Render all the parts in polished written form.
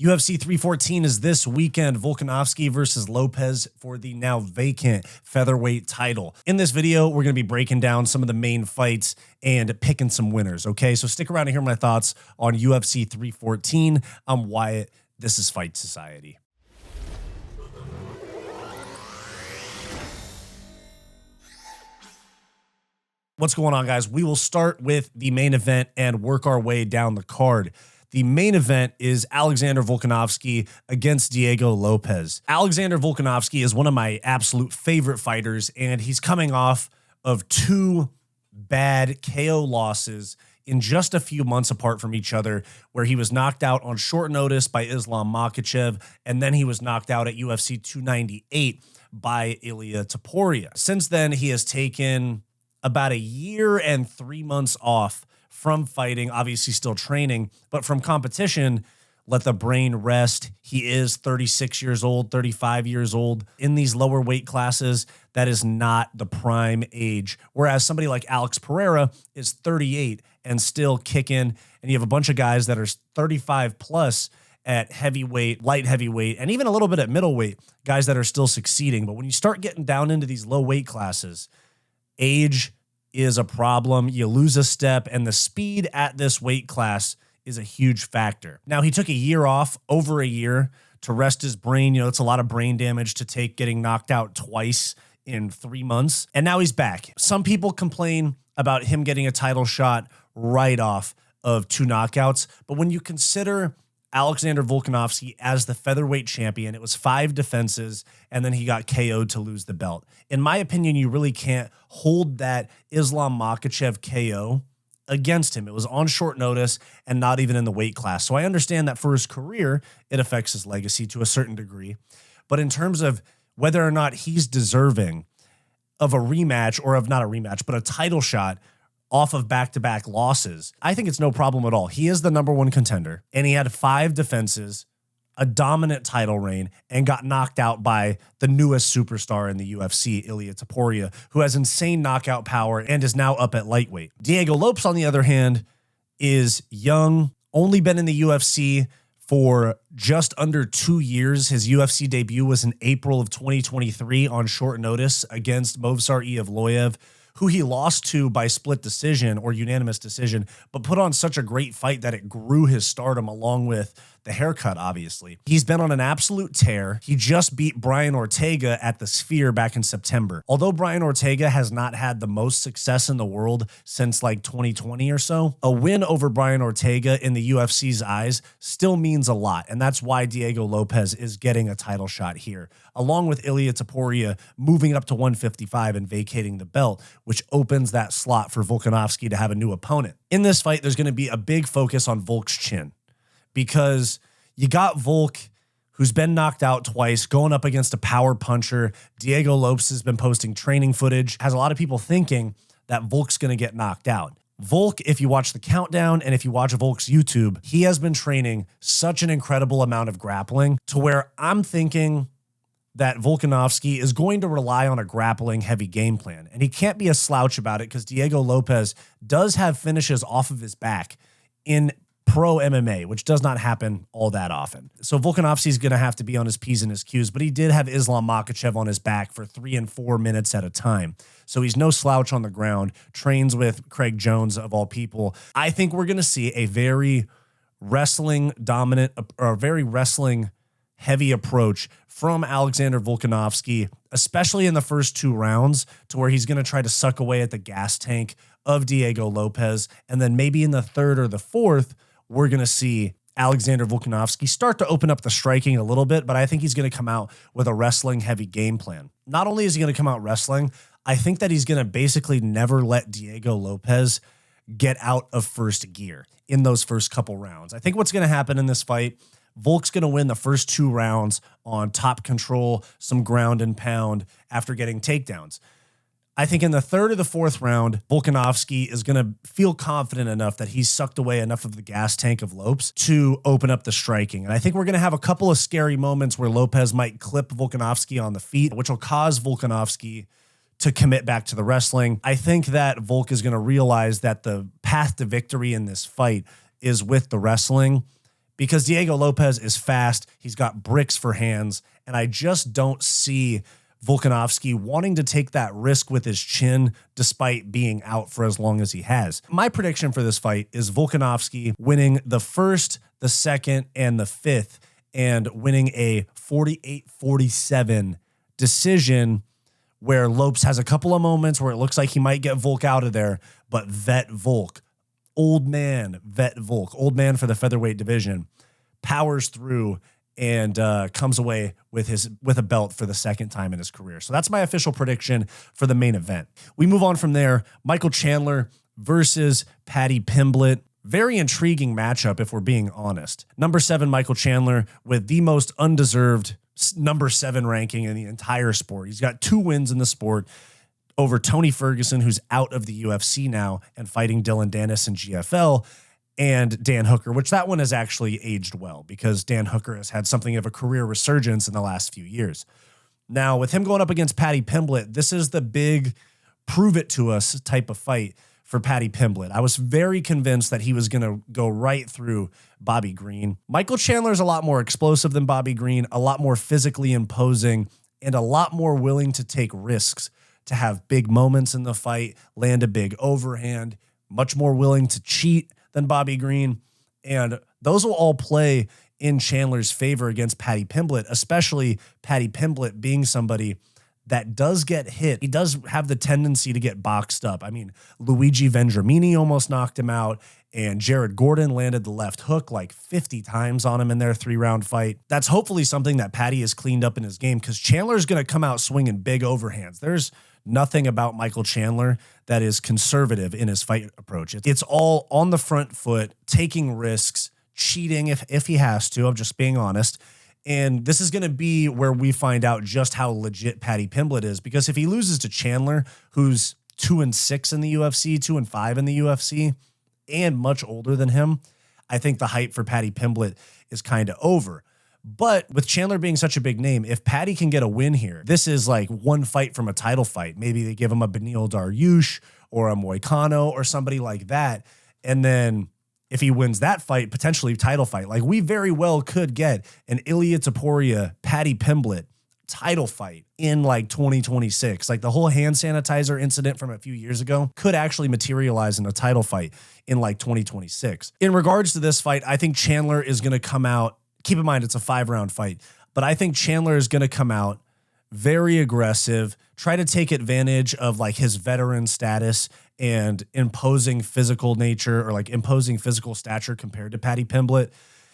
UFC 314 is this weekend. Volkanovski versus Lopez for the now vacant featherweight title. In this video, we're going to be breaking down some of the main fights and picking some winners, okay? So stick around to hear my thoughts on UFC 314. I'm Wyatt. This is Fight Society. What's going on, guys? We will start with the main event and work our way down the card. The main event is Alexander Volkanovski against Diego Lopes. Alexander Volkanovski is one of my absolute favorite fighters, and he's coming off of two bad KO losses in just a few months apart from each other, where he was knocked out on short notice by Islam Makhachev, and then he was knocked out at UFC 298 by Ilia Topuria. Since then, he has taken about a year and 3 months off from fighting, obviously still training, but from competition. Let the brain rest. He is 36 years old, 35 years old. In these lower weight classes, that is not the prime age. Whereas somebody like Alex Pereira is 38 and still kicking, and you have a bunch of guys that are 35 plus at heavyweight, light heavyweight, and even a little bit at middleweight, guys that are still succeeding. But when you start getting down into these low weight classes, age is a problem. You lose a step, and the speed at this weight class is a huge factor. Now, he took a year off, over a year, to rest his brain. You know, it's a lot of brain damage to take, getting knocked out twice in 3 months. And now he's back. Some people complain about him getting a title shot right off of 2 knockouts. But when you consider Alexander Volkanovski as the featherweight champion, it was 5 defenses, and then he got KO'd to lose the belt. In my opinion, you really can't hold that Islam Makhachev KO against him. It was on short notice and not even in the weight class. So I understand that for his career, it affects his legacy to a certain degree. But in terms of whether or not he's deserving of a rematch, or of not a rematch, but a title shot off of back-to-back losses, I think it's no problem at all. He is the #1 contender, and he had 5 defenses, a dominant title reign, and got knocked out by the newest superstar in the UFC, Ilia Topuria, who has insane knockout power and is now up at lightweight. Diego Lopes, on the other hand, is young, only been in the UFC for just under 2 years. His UFC debut was in April of 2023 on short notice against Movsar Evloev, who he lost to by split decision or unanimous decision, but put on such a great fight that it grew his stardom, along with the haircut, obviously. He's been on an absolute tear. He just beat Brian Ortega at the Sphere back in September. Although Brian Ortega has not had the most success in the world since like 2020 or so, a win over Brian Ortega in the UFC's eyes still means a lot, and that's why Diego Lopes is getting a title shot here, along with Ilia Topuria moving up to 155 and vacating the belt, which opens that slot for Volkanovski to have a new opponent. In this fight, there's going to be a big focus on Volk's chin, because you got Volk, who's been knocked out twice, going up against a power puncher. Diego Lopes has been posting training footage, has a lot of people thinking that Volk's going to get knocked out. Volk, if you watch the countdown and if you watch Volk's YouTube, he has been training such an incredible amount of grappling to where I'm thinking that Volkanovski is going to rely on a grappling heavy game plan. And he can't be a slouch about it, because Diego Lopes does have finishes off of his back in pro MMA, which does not happen all that often. So Volkanovski is going to have to be on his P's and his Q's, but he did have Islam Makhachev on his back for 3 and 4 minutes at a time. So he's no slouch on the ground, trains with Craig Jones of all people. I think we're going to see a very wrestling dominant, or a very wrestling heavy approach from Alexander Volkanovski, especially in the first 2 rounds, to where he's going to try to suck away at the gas tank of Diego Lopes. And then maybe in the 3rd or the 4th, we're going to see Alexander Volkanovski start to open up the striking a little bit, but I think he's going to come out with a wrestling heavy game plan. Not only is he going to come out wrestling, I think that he's going to basically never let Diego Lopes get out of first gear in those first couple rounds. I think what's going to happen in this fight, Volk's going to win the first 2 rounds on top control, some ground and pound after getting takedowns. I think in the 3rd or the 4th round, Volkanovski is going to feel confident enough that he's sucked away enough of the gas tank of Lopes to open up the striking. And I think we're going to have a couple of scary moments where Lopes might clip Volkanovski on the feet, which will cause Volkanovski to commit back to the wrestling. I think that Volk is going to realize that the path to victory in this fight is with the wrestling, because Diego Lopes is fast. He's got bricks for hands, and I just don't see Volkanovski wanting to take that risk with his chin despite being out for as long as he has. My prediction for this fight is Volkanovski winning the first, the second, and the fifth, and winning a 48-47 decision where Lopes has a couple of moments where it looks like he might get Volk out of there, but vet Volk, old man vet Volk, old man for the featherweight division, powers through and comes away with a belt for the second time in his career. So that's my official prediction for the main event. We move on from there. Michael Chandler versus Paddy Pimblett. Very intriguing matchup, if we're being honest. Number 7, Michael Chandler, with the most undeserved number 7 ranking in the entire sport. He's got 2 wins in the sport over Tony Ferguson, who's out of the UFC now and fighting Dylan Dennis in GFL, and Dan Hooker, which that one has actually aged well because Dan Hooker has had something of a career resurgence in the last few years. Now, with him going up against Paddy Pimblett, this is the big prove it to us type of fight for Paddy Pimblett. I was very convinced that he was going to go right through Bobby Green. Michael Chandler is a lot more explosive than Bobby Green, a lot more physically imposing, and a lot more willing to take risks, to have big moments in the fight, land a big overhand, much more willing to cheat than Bobby Green. And those will all play in Chandler's favor against Paddy Pimblett, especially Paddy Pimblett being somebody that does get hit. He does have the tendency to get boxed up. I mean, Luigi Vendramini almost knocked him out, and Jared Gordon landed the left hook like 50 times on him in their 3-round fight. That's hopefully something that Paddy has cleaned up in his game, because Chandler's going to come out swinging big overhands. There's nothing about Michael Chandler that is conservative in his fight approach. It's all on the front foot, taking risks, cheating if he has to. I'm just being honest. And this is going to be where we find out just how legit Paddy Pimblett is, because if he loses to Chandler, who's 2-6 in the UFC, 2-5 in the UFC, and much older than him, I think the hype for Paddy Pimblett is kind of over. But with Chandler being such a big name, if Paddy can get a win here, this is like one fight from a title fight. Maybe they give him a Beneil Dariush or a Moicano or somebody like that. And then if he wins that fight, potentially title fight, like we very well could get an Ilia Topuria, Paddy Pimblett title fight in like 2026. Like the whole hand sanitizer incident from a few years ago could actually materialize in a title fight in like 2026. In regards to this fight, I think Chandler is going to come out. Keep in mind, it's a 5-round fight, but I think Chandler is going to come out very aggressive, try to take advantage of like his veteran status and imposing physical nature, or like imposing physical stature compared to Paddy Pimblett.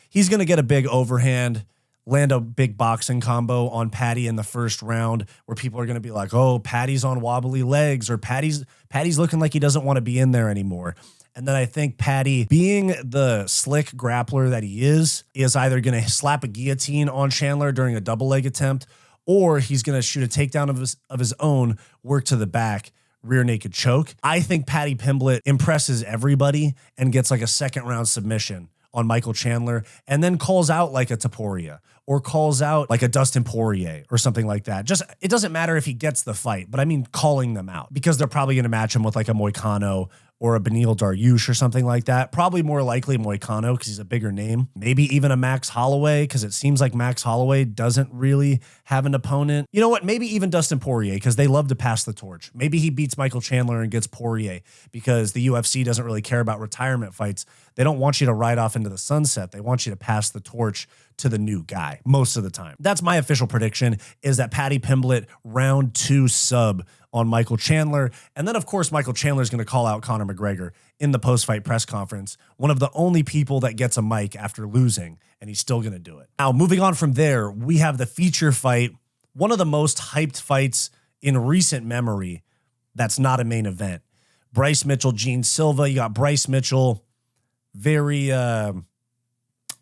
He's going to get a big overhand, land a big boxing combo on Paddy in the first round, where people are going to be like, oh, Paddy's on wobbly legs, or Paddy's looking like he doesn't want to be in there anymore. And then I think Paddy, being the slick grappler that he is either going to slap a guillotine on Chandler during a double leg attempt, or he's going to shoot a takedown of his own, work to the back, rear naked choke. I think Paddy Pimblett impresses everybody and gets like a 2nd-round submission on Michael Chandler, and then calls out like a Topuria or calls out like a Dustin Poirier or something like that. Just, it doesn't matter if he gets the fight, but I mean calling them out, because they're probably going to match him with like a Moicano or a Beneil Dariush or something like that. Probably more likely Moicano because he's a bigger name. Maybe even a Max Holloway, because it seems like Max Holloway doesn't really have an opponent. You know what? Maybe even Dustin Poirier, because they love to pass the torch. Maybe he beats Michael Chandler and gets Poirier, because the UFC doesn't really care about retirement fights. They don't want you to ride off into the sunset. They want you to pass the torch to the new guy most of the time. That's my official prediction, is that Paddy Pimblett round 2 sub on Michael Chandler. And then, of course, Michael Chandler is going to call out Conor McGregor in the post-fight press conference, one of the only people that gets a mic after losing, and he's still going to do it. Now, moving on from there, we have the feature fight, one of the most hyped fights in recent memory that's not a main event. Bryce Mitchell, Gene Silva. You got Bryce Mitchell, very, I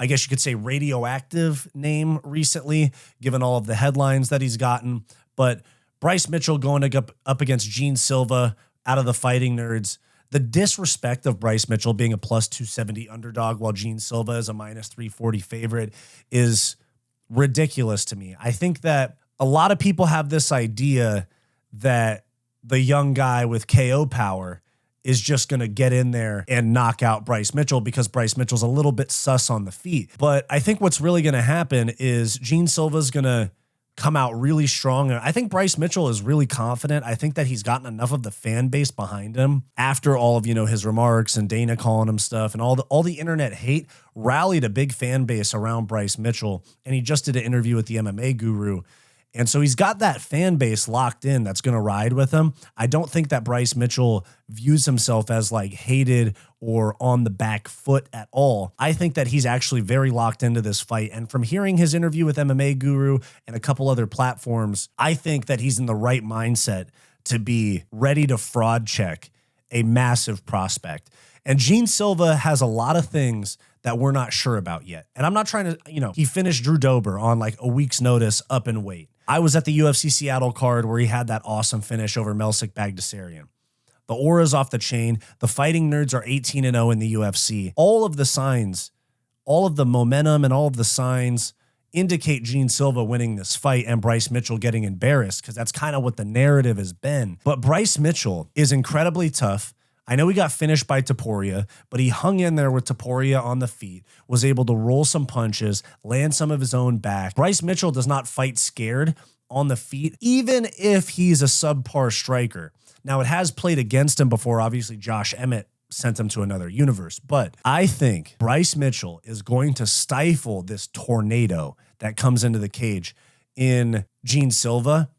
guess you could say radioactive name recently, given all of the headlines that he's gotten. But Bryce Mitchell going up against Gene Silva out of the Fighting Nerds. The disrespect of Bryce Mitchell being a plus 270 underdog while Gene Silva is a minus 340 favorite is ridiculous to me. I think that a lot of people have this idea that the young guy with KO power is just going to get in there and knock out Bryce Mitchell because Bryce Mitchell's a little bit sus on the feet. But I think what's really going to happen is Gene Silva's going to come out really strong. I think Bryce Mitchell is really confident. I think that he's gotten enough of the fan base behind him after all of, his remarks and Dana calling him stuff and all the internet hate rallied a big fan base around Bryce Mitchell. And he just did an interview with the MMA Guru. And so he's got that fan base locked in that's going to ride with him. I don't think that Bryce Mitchell views himself as like hated or on the back foot at all. I think that he's actually very locked into this fight. And from hearing his interview with MMA Guru and a couple other platforms, I think that he's in the right mindset to be ready to fraud check a massive prospect. And Gene Silva has a lot of things that we're not sure about yet. And I'm not trying to, he finished Drew Dober on like a week's notice up in weight. I was at the UFC Seattle card where he had that awesome finish over Melsik Bagdasaryan. The aura's off the chain. The fighting nerds are 18-0 in the UFC. All of the signs, all of the momentum and all of the signs indicate Gene Silva winning this fight and Bryce Mitchell getting embarrassed because that's kind of what the narrative has been. But Bryce Mitchell is incredibly tough. I know he got finished by Topuria, but he hung in there with Topuria on the feet, was able to roll some punches, land some of his own back. Bryce Mitchell does not fight scared on the feet, even if he's a subpar striker. Now, it has played against him before. Obviously, Josh Emmett sent him to another universe. But I think Bryce Mitchell is going to stifle this tornado that comes into the cage in Gene Silva.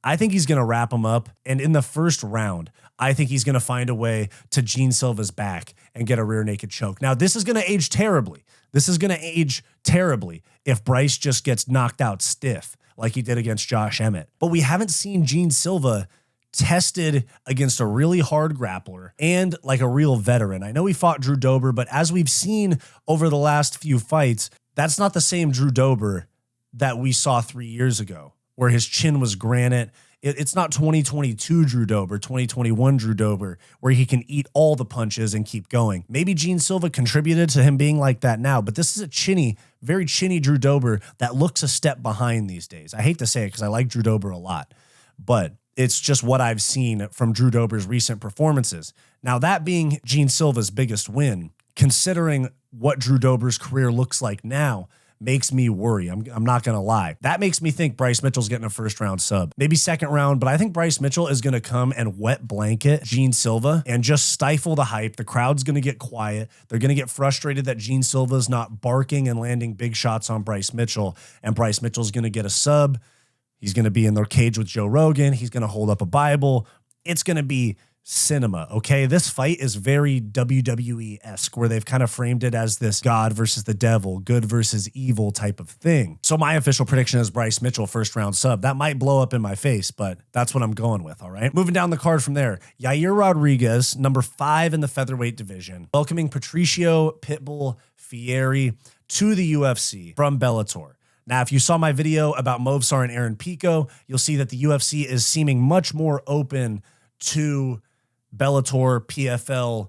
I think he's going to wrap him up. And in the first round, I think he's going to find a way to Gene Silva's back and get a rear naked choke. Now, this is going to age terribly. This is going to age terribly if Bryce just gets knocked out stiff like he did against Josh Emmett. But we haven't seen Gene Silva tested against a really hard grappler and like a real veteran. I know he fought Drew Dober, but as we've seen over the last few fights, that's not the same Drew Dober that we saw 3 years ago, where his chin was granite. It's not 2022 Drew Dober, 2021 Drew Dober, where he can eat all the punches and keep going. Maybe Gene Silva contributed to him being like that now, but this is a chinny, very chinny Drew Dober that looks a step behind these days. I hate to say it because I like Drew Dober a lot, but it's just what I've seen from Drew Dober's recent performances. Now, that being Gene Silva's biggest win, considering what Drew Dober's career looks like now, makes me worry. I'm not going to lie. That makes me think Bryce Mitchell's getting a first round sub, maybe second round, but I think Bryce Mitchell is going to come and wet blanket Gene Silva and just stifle the hype. The crowd's going to get quiet. They're going to get frustrated that Gene Silva's not barking and landing big shots on Bryce Mitchell, and Bryce Mitchell's going to get a sub. He's going to be in their cage with Joe Rogan. He's going to hold up a Bible. It's going to be cinema, okay? This fight is very WWE-esque, where they've kind of framed it as this God versus the devil, good versus evil type of thing. So my official prediction is Bryce Mitchell first round sub. That might blow up in my face, but that's what I'm going with, all right? Moving down the card from there, Yair Rodriguez, number 5 in the featherweight division, welcoming Patricio Pitbull Fieri to the UFC from Bellator. Now, if you saw my video about Movsar and Aaron Pico, you'll see that the UFC is seeming much more open to Bellator, PFL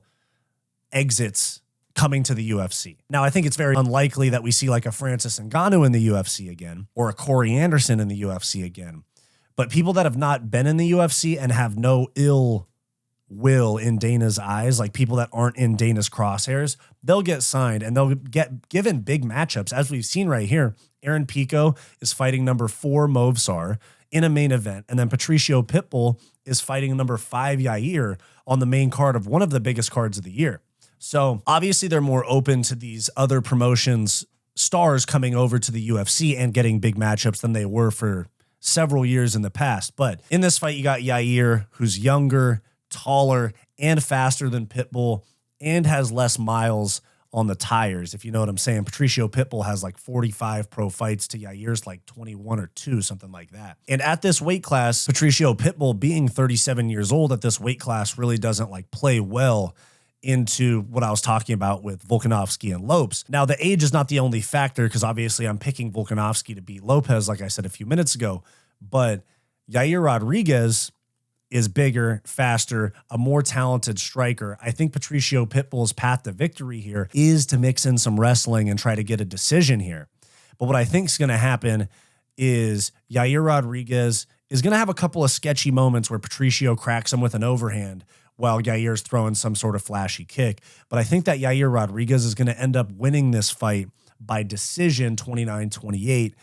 exits coming to the UFC. Now, I think it's very unlikely that we see like a Francis Ngannou in the UFC again or a Corey Anderson in the UFC again. But people that have not been in the UFC and have no ill will in Dana's eyes, like people that aren't in Dana's crosshairs, they'll get signed and they'll get given big matchups. As we've seen right here, Aaron Pico is fighting number 4 Movsar in a main event. And then Patricio Pitbull is fighting number 5 Yair on the main card of one of the biggest cards of the year. So obviously they're more open to these other promotions, stars coming over to the UFC and getting big matchups than they were for several years in the past. But in this fight, you got Yair, who's younger, taller, and faster than Pitbull, and has less miles on the tires, if you know what I'm saying. Patricio Pitbull has like 45 pro fights to Yair's like 21 or 2, something like that. And at this weight class, Patricio Pitbull being 37 years old at this weight class really doesn't like play well into what I was talking about with Volkanovski and Lopes. Now, the age is not the only factor because obviously I'm picking Volkanovski to beat Lopez, like I said a few minutes ago, but Yair Rodriguez is bigger, faster, a more talented striker. I think Patricio Pitbull's path to victory here is to mix in some wrestling and try to get a decision here. But what I think is going to happen is Yair Rodriguez is going to have a couple of sketchy moments where Patricio cracks him with an overhand, while Yair's throwing some sort of flashy kick. But I think that Yair Rodriguez is going to end up winning this fight by decision 29-28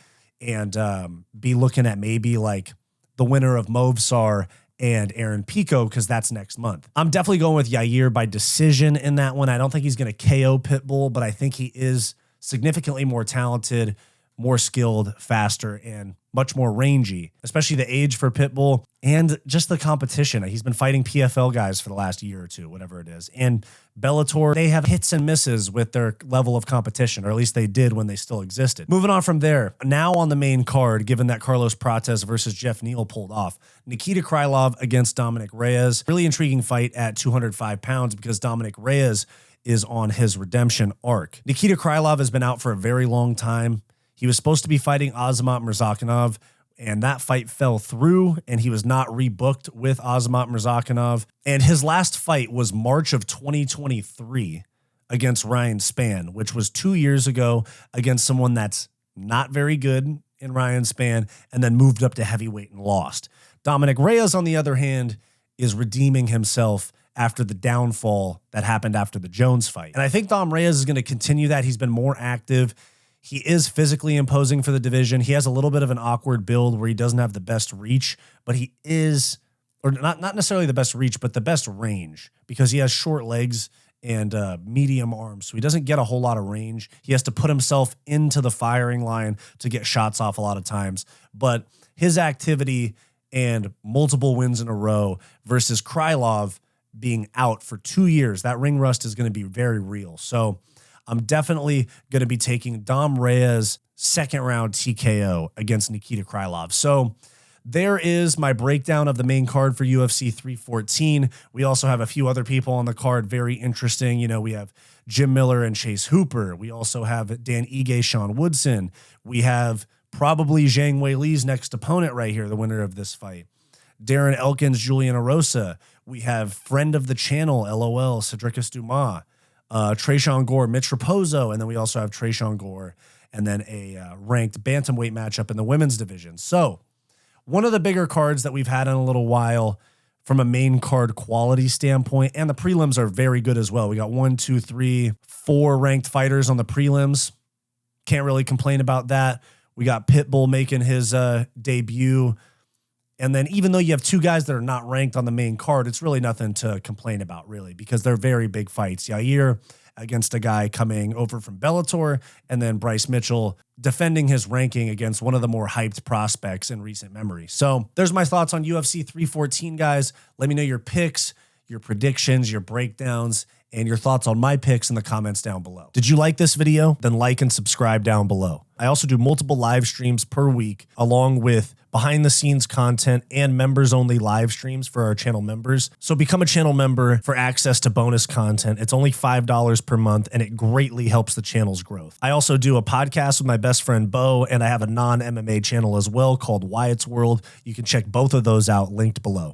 and be looking at maybe like the winner of Movsar and Aaron Pico, because that's next month. I'm definitely going with Yair by decision in that one. I don't think he's going to KO Pitbull, but I think he is significantly more talented, more skilled, faster, and much more rangy, especially the age for Pitbull and just the competition. He's been fighting PFL guys for the last year or two, whatever it is. And Bellator, they have hits and misses with their level of competition, or at least they did when they still existed. Moving on from there, now on the main card, given that Carlos Prates versus Jeff Neal pulled off, Nikita Krylov against Dominick Reyes. Really intriguing fight at 205 pounds because Dominick Reyes is on his redemption arc. Nikita Krylov has been out for a very long time. He was supposed to be fighting Azamat Murzakanov, and that fight fell through, and he was not rebooked with Azamat Murzakanov. And his last fight was March of 2023 against Ryan Spann, which was 2 years ago against someone that's not very good in Ryan Spann, and then moved up to heavyweight and lost. Dominick Reyes, on the other hand, is redeeming himself after the downfall that happened after the Jones fight. And I think Dom Reyes is going to continue that. He's been more active. He is physically imposing for the division. He has a little bit of an awkward build where he doesn't have the best reach, but he is, or not necessarily the best reach, but the best range because he has short legs and medium arms. So he doesn't get a whole lot of range. He has to put himself into the firing line to get shots off a lot of times. But his activity and multiple wins in a row versus Krylov being out for 2 years, that ring rust is going to be very real. So I'm definitely going to be taking Dom Reyes second round TKO against Nikita Krylov. So there is my breakdown of the main card for UFC 314. We also have a few other people on the card. Very interesting. You know, we have Jim Miller and Chase Hooper. We also have Dan Ige, Sean Woodson. We have probably Zhang Weili's next opponent right here, the winner of this fight. Darren Elkins, Julian Arosa. We have friend of the channel, LOL, Cedricus Dumas. Trayshawn Gore, Mitch Raposo, and then we also have Trayshawn Gore, and then a ranked bantamweight matchup in the women's division. So one of the bigger cards that we've had in a little while from a main card quality standpoint, and the prelims are very good as well. We got 1, 2, 3, 4 ranked fighters on the prelims. Can't really complain about that. We got Pitbull making his debut. And then even though you have two guys that are not ranked on the main card, it's really nothing to complain about, really, because they're very big fights. Yair against a guy coming over from Bellator, and then Bryce Mitchell defending his ranking against one of the more hyped prospects in recent memory. So there's my thoughts on UFC 314, guys. Let me know your picks, your predictions, your breakdowns, and your thoughts on my picks in the comments down below. Did you like this video? Then like and subscribe down below. I also do multiple live streams per week, along with behind the scenes content and members only live streams for our channel members. So become a channel member for access to bonus content. It's only $5 per month and it greatly helps the channel's growth. I also do a podcast with my best friend Bo, and I have a non-MMA channel as well called Wyatt's World. You can check both of those out linked below.